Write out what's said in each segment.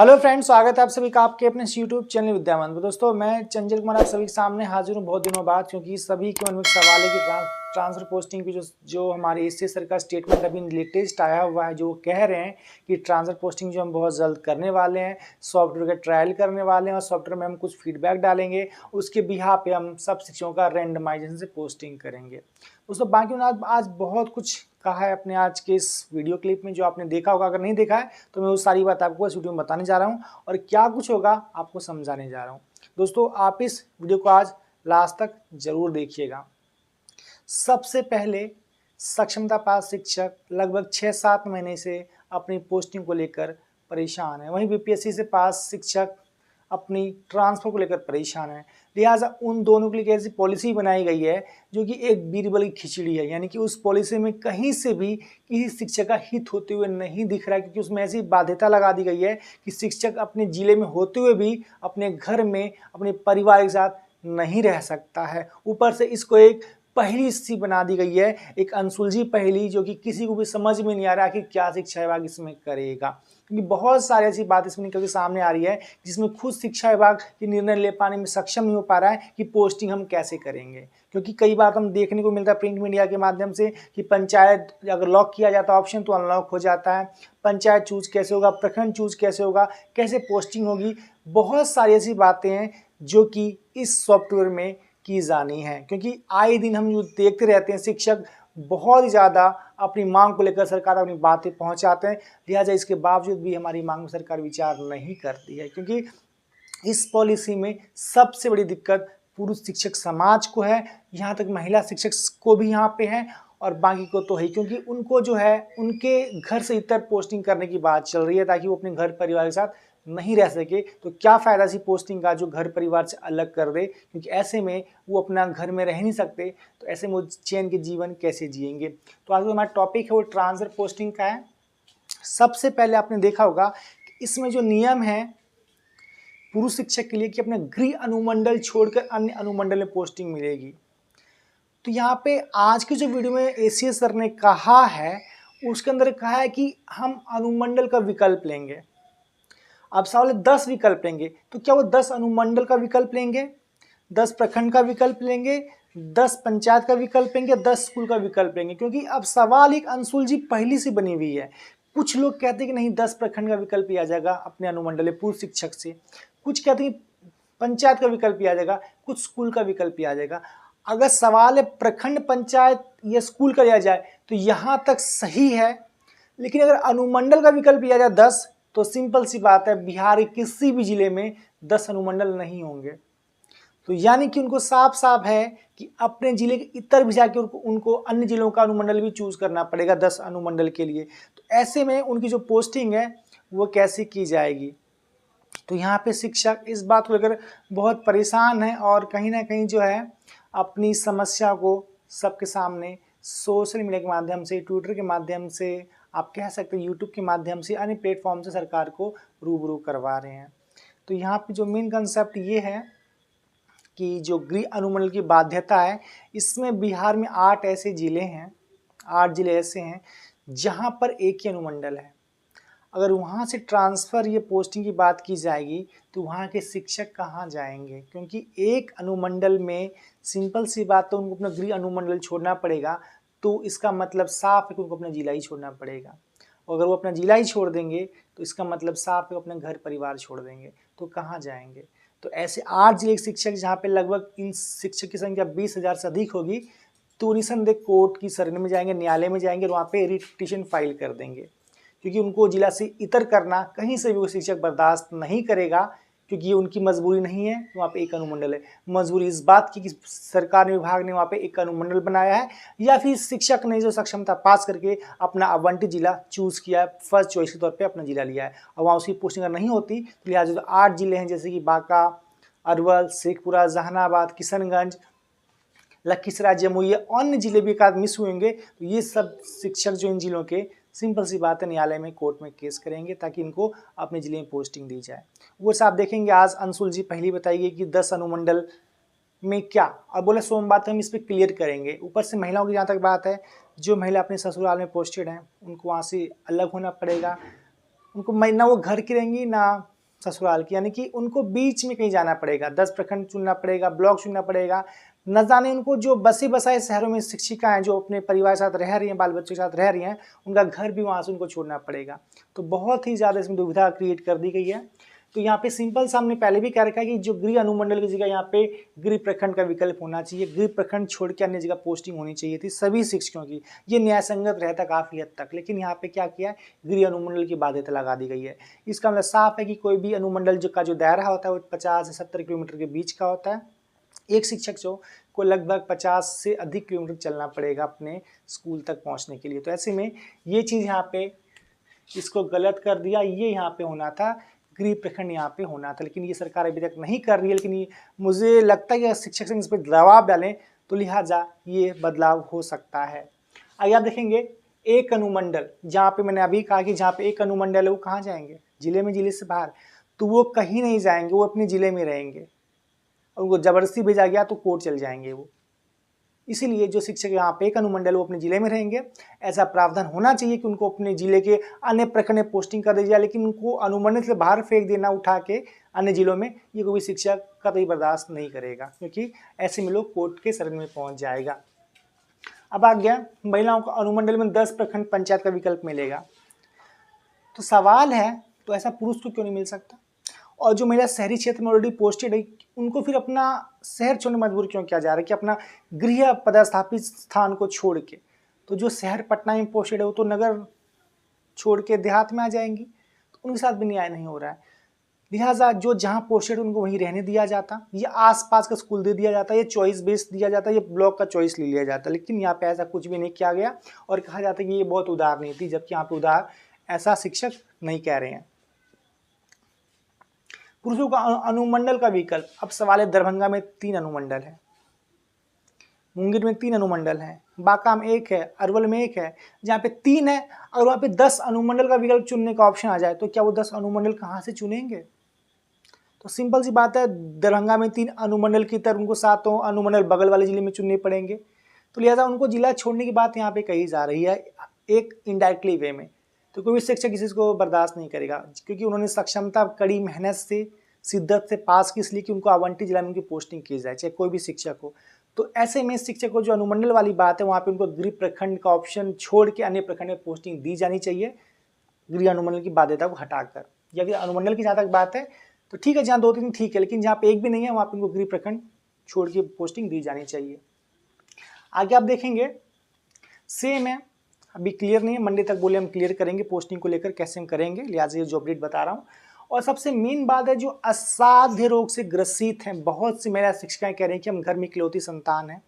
Hello friends, स्वागत है आप सभी का आपके अपने यूट्यूब चैनल विद्यामान में। दोस्तों, मैं चंचल कुमार आप सभी के सामने हाजिर हूँ बहुत दिनों बाद, क्योंकि सभी के मन में सवाल है कि ट्रांसफर पोस्टिंग की जो हमारे एससी सर का स्टेटमेंट अभी लेटेस्ट आया हुआ है, जो कह रहे हैं कि ट्रांसफर पोस्टिंग जो हम बहुत जल्द करने वाले हैं, सॉफ्टवेयर का ट्रायल करने वाले हैं और सॉफ्टवेयर में हम कुछ फीडबैक डालेंगे, उसके बिहार पे हम सब शिक्षकों का रैंडमाइजेशन से पोस्टिंग करेंगे। दोस्तों, बाकी उन्होंने आज बहुत कुछ कहा है अपने आज के इस वीडियो क्लिप में, जो आपने देखा होगा। अगर नहीं देखा है तो मैं वो सारी बात आपको इस वीडियो में बताने जा रहा हूँ और क्या कुछ होगा आपको समझाने जा रहा हूँ। दोस्तों, आप इस वीडियो को आज लास्ट तक जरूर देखिएगा। सबसे पहले, सक्षमता पास शिक्षक लगभग 6-7 महीने से अपनी पोस्टिंग को लेकर परेशान है। वहीं बीपीएससी से पास शिक्षक अपनी ट्रांसफर को लेकर परेशान है। लिहाजा उन दोनों के लिए ऐसी पॉलिसी बनाई गई है जो कि एक बीरबल की खिचड़ी है, यानी कि उस पॉलिसी में कहीं से भी किसी शिक्षक का हित होते हुए नहीं दिख रहा है, क्योंकि उसमें ऐसी बाध्यता लगा दी गई है कि शिक्षक अपने जिले में होते हुए भी अपने घर में अपने परिवार के साथ नहीं रह सकता है। ऊपर से इसको एक पहेली सी बना दी गई है, एक अनसुलझी पहेली, जो कि किसी को भी समझ में नहीं आ रहा कि क्या शिक्षा विभाग इसमें करेगा। क्योंकि बहुत सारी ऐसी बात इसमें निकल के सामने आ रही है जिसमें खुद शिक्षा विभाग की निर्णय ले पाने में सक्षम नहीं हो पा रहा है कि पोस्टिंग हम कैसे करेंगे। क्योंकि कई बार हम देखने को मिलता है प्रिंट मीडिया के माध्यम से कि पंचायत अगर लॉक किया जाता है ऑप्शन तो अनलॉक हो जाता है, पंचायत चूज कैसे होगा, प्रखंड चूज कैसे होगा, कैसे पोस्टिंग होगी। बहुत सारी ऐसी बातें हैं जो कि इस सॉफ्टवेयर में की जानी है, क्योंकि आए दिन हम जो देखते रहते हैं शिक्षक बहुत ही ज़्यादा अपनी मांग को लेकर सरकार अपनी बातें पहुंचाते हैं। लिहाजा इसके बावजूद भी हमारी मांग में सरकार विचार नहीं करती है, क्योंकि इस पॉलिसी में सबसे बड़ी दिक्कत पुरुष शिक्षक समाज को है। यहाँ तक महिला शिक्षक को भी यहाँ पे है और बाकी को तो है, क्योंकि उनको जो है उनके घर से इतर पोस्टिंग करने की बात चल रही है ताकि वो अपने घर परिवार के साथ नहीं रह सके। तो क्या फ़ायदा सी पोस्टिंग का जो घर परिवार से अलग कर दे, क्योंकि ऐसे में वो अपना घर में रह नहीं सकते, तो ऐसे में वो चैन के जीवन कैसे जिएंगे। तो आज जो हमारा टॉपिक है वो ट्रांसफर पोस्टिंग का है। सबसे पहले आपने देखा होगा कि इसमें जो नियम है पुरुष शिक्षक के लिए कि अपने गृह अनुमंडल छोड़कर अन्य अनुमंडल में पोस्टिंग मिलेगी। तो यहाँ पे आज की जो वीडियो में एसीएस सर ने कहा है उसके अंदर कहा है कि हम अनुमंडल का विकल्प लेंगे। अब सवाल है 10 विकल्प लेंगे, तो क्या वो 10 अनुमंडल का विकल्प लेंगे, 10 प्रखंड का विकल्प लेंगे, 10 पंचायत का विकल्प लेंगे, 10 स्कूल का विकल्प लेंगे? क्योंकि अब सवाल एक अनसुलझी पहली सी बनी हुई है। कुछ लोग कहते हैं कि नहीं 10 प्रखंड का विकल्प लिया जाएगा अपने अनुमंडल पूर्व शिक्षक से, कुछ कहते हैं पंचायत का विकल्प लिया जाएगा, कुछ स्कूल का विकल्प लिया जाएगा। अगर सवाल है प्रखंड, पंचायत या स्कूल का लिया जाए तो यहाँ तक सही है, लेकिन अगर अनुमंडल का विकल्प लिया जाए 10, तो सिंपल सी बात है बिहार के किसी भी जिले में 10 अनुमंडल नहीं होंगे। तो यानी कि उनको साफ साफ है कि अपने जिले के इतर भी जाके उनको अन्य जिलों का अनुमंडल भी चूज करना पड़ेगा 10 अनुमंडल के लिए। तो ऐसे में उनकी जो पोस्टिंग है वो कैसे की जाएगी? तो यहाँ पे शिक्षक इस बात को लेकर बहुत परेशान है और कहीं ना कहीं जो है अपनी समस्या को सबके सामने सोशल मीडिया के माध्यम से, ट्विटर के माध्यम से, आप कह सकते हैं यूट्यूब के माध्यम से, अन्य प्लेटफॉर्म से सरकार को रूबरू करवा रहे हैं। तो यहाँ पे जो मेन कंसेप्ट ये है कि जो गृह अनुमंडल की बाध्यता है, इसमें बिहार में 8 ऐसे जिले हैं, 8 जिले ऐसे हैं जहाँ पर एक ही अनुमंडल है। अगर वहाँ से ट्रांसफ़र ये पोस्टिंग की बात की जाएगी तो वहाँ के शिक्षक कहाँ जाएंगे? क्योंकि एक अनुमंडल में सिंपल सी बात, तो उनको अपना गृह अनुमंडल छोड़ना पड़ेगा। तो इसका मतलब साफ है कि उनको अपना जिला ही छोड़ना पड़ेगा। और अगर वो अपना जिला ही छोड़ देंगे तो इसका मतलब साफ है अपने घर परिवार छोड़ देंगे। तो कहाँ जाएंगे? तो ऐसे 8 जिले के शिक्षक जहाँ पे लगभग इन शिक्षक की संख्या 20,000 से अधिक होगी, तो निसंदेह कोर्ट की शरण में जाएंगे, न्यायालय में जाएंगे और वहाँ पे रिट पिटीशन फाइल कर देंगे, क्योंकि उनको जिला से इतर करना कहीं से भी वो शिक्षक बर्दाश्त नहीं करेगा, क्योंकि ये उनकी मजबूरी नहीं है। वहाँ पे एक अनुमंडल है, मजबूरी इस बात की कि सरकार ने, विभाग ने वहाँ पे एक अनुमंडल बनाया है, या फिर शिक्षक ने जो सक्षमता पास करके अपना आवंटित जिला चूज किया है, फर्स्ट चॉइस के तौर पे अपना जिला लिया है, और वहाँ उसकी पोस्टिंग नहीं होती तो लिहाजा जो 8 जिले हैं जैसे कि बांका, अरवल, शेखपुरा, जहानाबाद, किशनगंज, लखीसराय, जमुई, अन्य जिले भी एक आध मिस हुएंगे, तो ये सब शिक्षक जो इन जिलों के, सिंपल सी बात है, न्यायालय में, कोर्ट में केस करेंगे ताकि इनको अपने जिले में पोस्टिंग दी जाए। वो आप देखेंगे आज अनसुलझी पहली बताई गई कि 10 अनुमंडल में क्या, और बोले सोमवार हम इस पर क्लियर करेंगे। ऊपर से महिलाओं की जहाँ तक बात है, जो महिला अपने ससुराल में पोस्टेड हैं उनको वहाँ से अलग होना पड़ेगा, उनको ना वो घर की रहेंगी ना ससुराल की, यानी कि उनको बीच में कहीं जाना पड़ेगा, 10 प्रखंड चुनना पड़ेगा, ब्लॉक चुनना पड़ेगा। न जाने उनको जो बसे बसाए शहरों में शिक्षिका हैं जो अपने परिवार के साथ रह रही हैं, बाल बच्चों के साथ रह रही हैं, उनका घर भी वहाँ से उनको छोड़ना पड़ेगा। तो बहुत ही ज़्यादा इसमें दुविधा क्रिएट कर दी गई है। तो यहाँ पे सिंपल सा हमने पहले भी कह रखा है कि जो गृह अनुमंडल की जगह यहाँ पे गृह प्रखंड का विकल्प होना चाहिए। गृह प्रखंड छोड़ के अन्य जगह पोस्टिंग होनी चाहिए थी सभी शिक्षकों की। ये न्यायसंगत रहता काफ़ी हद तक, लेकिन यहाँ पे क्या किया है, गृह अनुमंडल की बाध्यता लगा दी गई है। इसका मतलब साफ है कि कोई भी अनुमंडल जो दायरा होता है वो 50 से 70 किलोमीटर के बीच का होता है। एक शिक्षक को लगभग 50 से अधिक किलोमीटर चलना पड़ेगा अपने स्कूल तक पहुँचने के लिए। तो ऐसे में ये चीज़ यहाँ पे इसको गलत कर दिया। ये यहाँ पे होना था, गृह प्रखंड यहाँ पे होना था, लेकिन ये सरकार अभी तक नहीं कर रही है। लेकिन ये मुझे लगता है कि शिक्षक संघ इस पर दबाव डालें तो लिहाजा ये बदलाव हो सकता है। आगे आप देखेंगे एक अनुमंडल, जहाँ पे मैंने अभी कहा कि जहाँ पे एक अनुमंडल है वो कहाँ जाएंगे, जिले में, जिले से बाहर, तो वो कहीं नहीं जाएंगे, वो अपने जिले में रहेंगे। और उनको जबरदस्ती भेजा गया तो कोर्ट चल जाएंगे वो। इसीलिए जो शिक्षक यहाँ पे एक अनुमंडल वो अपने जिले में रहेंगे। ऐसा प्रावधान होना चाहिए कि उनको अपने जिले के अन्य प्रखंड में पोस्टिंग कर दी जाए, लेकिन उनको अनुमंडल से बाहर फेंक देना उठा के अन्य जिलों में, ये कोई शिक्षक कतई बर्दाश्त नहीं करेगा, क्योंकि ऐसे में लोग कोर्ट के शरण में पहुंच जाएगा। अब आ गया महिलाओं को अनुमंडल में 10 प्रखंड पंचायत का विकल्प मिलेगा। तो सवाल है, तो ऐसा पुरुष को क्यों नहीं मिल सकता? और जो महिला शहरी क्षेत्र में ऑलरेडी पोस्टेड है, उनको फिर अपना शहर छोड़ने मजबूर क्यों किया जा रहा है कि अपना गृह पदस्थापित स्थान को छोड़ के? तो जो शहर पटना में पोस्टेड है वो तो नगर छोड़ के देहात में आ जाएंगी, तो उनके साथ भी न्याय नहीं हो रहा है। लिहाजा जो जहाँ पोस्टेड है उनको वहीं रहने दिया जाता, ये आसपास का स्कूल दे दिया जाता, ये चॉइस बेस दिया जाता, ये ब्लॉक का चॉइस ले लिया जाता। लेकिन यहाँ पे ऐसा कुछ भी नहीं किया गया और कहा जाता है कि ये बहुत उदार नीति, जबकि यहाँ पे उदार ऐसा शिक्षक नहीं कह रहे हैं। पुरुषों का अनुमंडल का विकल्प, अब सवाल है, दरभंगा में 3 अनुमंडल है, मुंगेर में 3 अनुमंडल है, बांका में 1 है, अरवल में 1 है। जहाँ पे 3 है और वहाँ पे 10 अनुमंडल का विकल्प चुनने का ऑप्शन आ जाए तो क्या वो 10 अनुमंडल कहाँ से चुनेंगे? तो सिंपल सी बात है, दरभंगा में 3 अनुमंडल की तरह उनको 7 अनुमंडल बगल वाले जिले में चुनने पड़ेंगे। तो लिहाजा उनको जिला छोड़ने की बात यहाँ पे कही जा रही है एक इनडायरेक्टली वे में। तो कोई भी शिक्षक किसी को बर्दाश्त नहीं करेगा, क्योंकि उन्होंने सक्षमता, कड़ी मेहनत से, शिद्दत से पास की, इसलिए कि उनको आवंटित जिला में उनकी पोस्टिंग की जाए, चाहे कोई भी शिक्षक हो। तो ऐसे में शिक्षक को जो अनुमंडल वाली बात है वहाँ पे उनको गृह प्रखंड का ऑप्शन छोड़ के अन्य प्रखंड में पोस्टिंग दी जानी चाहिए, गृह अनुमंडल की बाध्यता को हटाकर। या फिर अनुमंडल की जहाँ तक बात है तो ठीक है, जहाँ 2-3 ठीक है, लेकिन जहाँ पे एक भी नहीं है वहाँ पे उनको गृह प्रखंड छोड़ के पोस्टिंग दी जानी चाहिए। आगे आप देखेंगे सेम है, अभी क्लियर नहीं है, मंडे तक बोले हम क्लियर करेंगे पोस्टिंग को लेकर कैसे हम करेंगे, लिहाजा ये जो अपडेट बता रहा हूँ। और सबसे मेन बात है, जो असाध्य रोग से ग्रसित हैं, बहुत सी महिला शिक्षिकाएं कह रही हैं कि हम घर में इकलौती संतान हैं,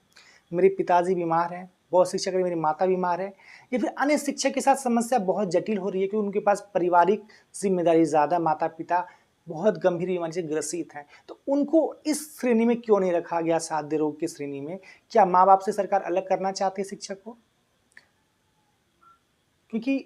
मेरे पिताजी बीमार हैं, बहुत शिक्षक मेरी माता बीमार है, या फिर अन्य शिक्षक के साथ समस्या बहुत जटिल हो रही है कि उनके पास पारिवारिक जिम्मेदारी ज़्यादा, माता पिता बहुत गंभीर बीमारी से ग्रसित हैं। तो उनको इस श्रेणी में क्यों नहीं रखा गया, असाध्य रोग की श्रेणी में? क्या माँ बाप से सरकार अलग करना चाहती है शिक्षक को? क्योंकि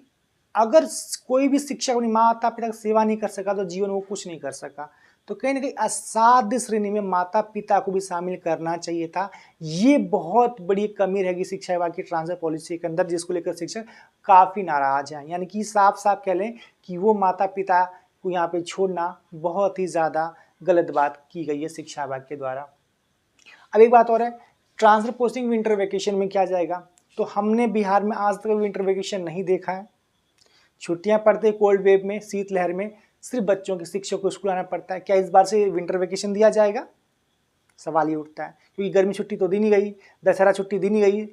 अगर कोई भी शिक्षक अपनी माता पिता की सेवा नहीं कर सका तो जीवन में वो कुछ नहीं कर सका। तो कहीं ना कहीं असाध्य श्रेणी में माता पिता को भी शामिल करना चाहिए था। ये बहुत बड़ी कमी रहेगी शिक्षा विभाग की ट्रांसफर पॉलिसी के अंदर, जिसको लेकर शिक्षक काफ़ी नाराज हैं। यानी कि साफ साफ कह लें कि वो माता पिता को यहाँ पे छोड़ना बहुत ही ज़्यादा गलत बात की गई है शिक्षा विभाग के द्वारा। अब एक बात और है, ट्रांसफर पोस्टिंग विंटर वेकेशन में क्या जाएगा? तो हमने बिहार में आज तक विंटर वेकेशन नहीं देखा है। छुट्टियां पड़ते कोल्ड वेव में, शीतलहर में सिर्फ बच्चों के, शिक्षकों को स्कूल आना पड़ता है। क्या इस बार से विंटर वेकेशन दिया जाएगा? सवाल ये उठता है, क्योंकि गर्मी छुट्टी तो दी नहीं गई, दशहरा छुट्टी दी नहीं गई,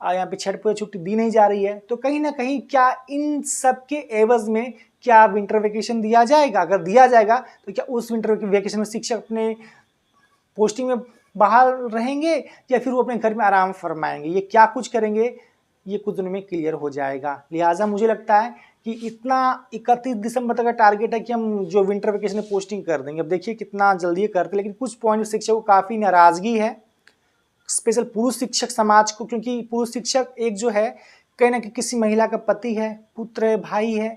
यहाँ पे छठ पूजा छुट्टी दी नहीं जा रही है। तो कहीं ना कहीं क्या इन सब के एवज में क्या विंटर वेकेशन दिया जाएगा? अगर दिया जाएगा तो क्या उस विंटर वेकेशन में शिक्षक अपने पोस्टिंग में बाहर रहेंगे या फिर वो अपने घर में आराम फरमाएंगे? ये क्या कुछ करेंगे, ये कुछ दिनों में क्लियर हो जाएगा। लिहाजा मुझे लगता है कि इतना 31 दिसंबर तक का टारगेट है कि हम जो विंटर वेकेशन में पोस्टिंग कर देंगे। अब देखिए कितना जल्दी करते, लेकिन कुछ पॉइंट शिक्षक को काफ़ी नाराज़गी है, स्पेशल पुरुष शिक्षक समाज को, क्योंकि पुरुष शिक्षक एक जो है कहीं ना कहीं किसी महिला का पति है, पुत्र है, भाई है,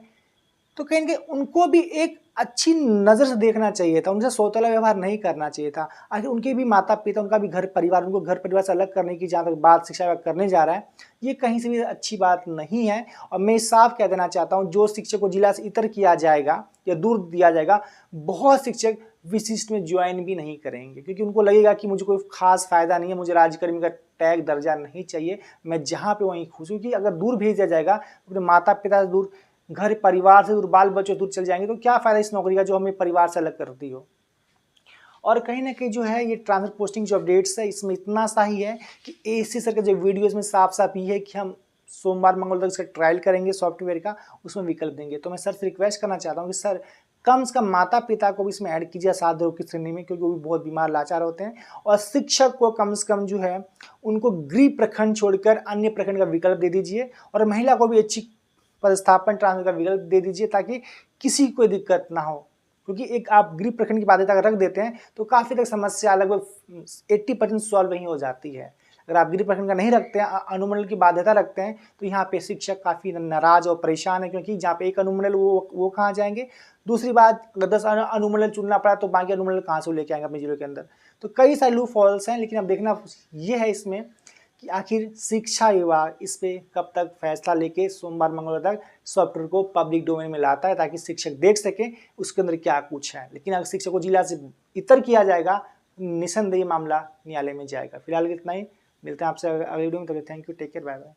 तो कहीं ना कहीं उनको भी एक अच्छी नज़र से देखना चाहिए था, उनसे सौतेला व्यवहार नहीं करना चाहिए था। आखिर उनके भी माता-पिता, उनका भी घर परिवार, उनको घर परिवार से अलग करने की जहाँ तक बात शिक्षा विभाग करने जा रहा है, ये कहीं से भी अच्छी बात नहीं है। और मैं साफ कह देना चाहता हूँ, जो शिक्षक को जिला से इतर किया जाएगा या दूर दिया जाएगा, बहुत शिक्षक विशिष्ट में ज्वाइन भी नहीं करेंगे, क्योंकि उनको लगेगा कि मुझे कोई खास फ़ायदा नहीं है, मुझे राज्यकर्मी का टैग दर्जा नहीं चाहिए, मैं जहाँ पे वहीं खुश हूँ। क्योंकि अगर दूर भेज दिया जाएगा, अपने माता-पिता से दूर, घर परिवार से दूर, बाल बच्चों दूर चल जाएंगे, तो क्या फ़ायदा इस नौकरी का जो हमें परिवार से अलग करती हो। और कहीं ना कहीं जो है ये ट्रांसफर पोस्टिंग जो अपडेट्स है, इसमें इतना सा ही है कि एससी सर का जो वीडियो इसमें साफ साफ ये है कि हम सोमवार मंगल तक इसका ट्रायल करेंगे सॉफ्टवेयर का, उसमें विकल्प देंगे। तो मैं सर से रिक्वेस्ट करना चाहता हूँ कि सर कम से कम माता पिता को भी इसमें ऐड कीजिए असाध्य रोग की श्रेणी में, क्योंकि वो भी बहुत बीमार लाचार होते हैं। और शिक्षक को कम से कम जो है उनको गृह प्रखंड छोड़कर अन्य प्रखंड का विकल्प दे दीजिए, और महिला को भी अच्छी पदस्थापन ट्रांसफर का विकल्प दे दीजिए, ताकि किसी को दिक्कत ना हो। क्योंकि एक आप गृह प्रखंड की बाध्यता रख देते हैं तो काफ़ी तक समस्या लगभग 80% सॉल्व वहीं हो जाती है। अगर आप गृह प्रखंड का नहीं रखते हैं, अनुमंडल की बाध्यता रखते हैं, तो यहाँ पे शिक्षक काफ़ी नाराज और परेशान है, क्योंकि जहाँ पे एक अनुमंडल वो कहाँ जाएंगे। दूसरी बात, अगर 10 अनुमंडल चुनना पड़ा तो बाकी अनुमंडल कहाँ से लेके आएंगे अपने जिले के अंदर। तो कई सारे लूप फॉल्स हैं, लेकिन अब देखना ये है इसमें कि आखिर शिक्षा विभाग इस पे कब तक फैसला लेके सोमवार मंगलवार तक सॉफ्टवेयर को पब्लिक डोमेन में लाता है, ताकि शिक्षक देख सके उसके अंदर क्या कुछ है। लेकिन अगर शिक्षक को जिला से इतर किया जाएगा, निसंदेह मामला न्यायालय में जाएगा। फिलहाल इतना ही, मिलते हैं आपसे अगले वीडियो में। तभी thank you, take care, bye bye.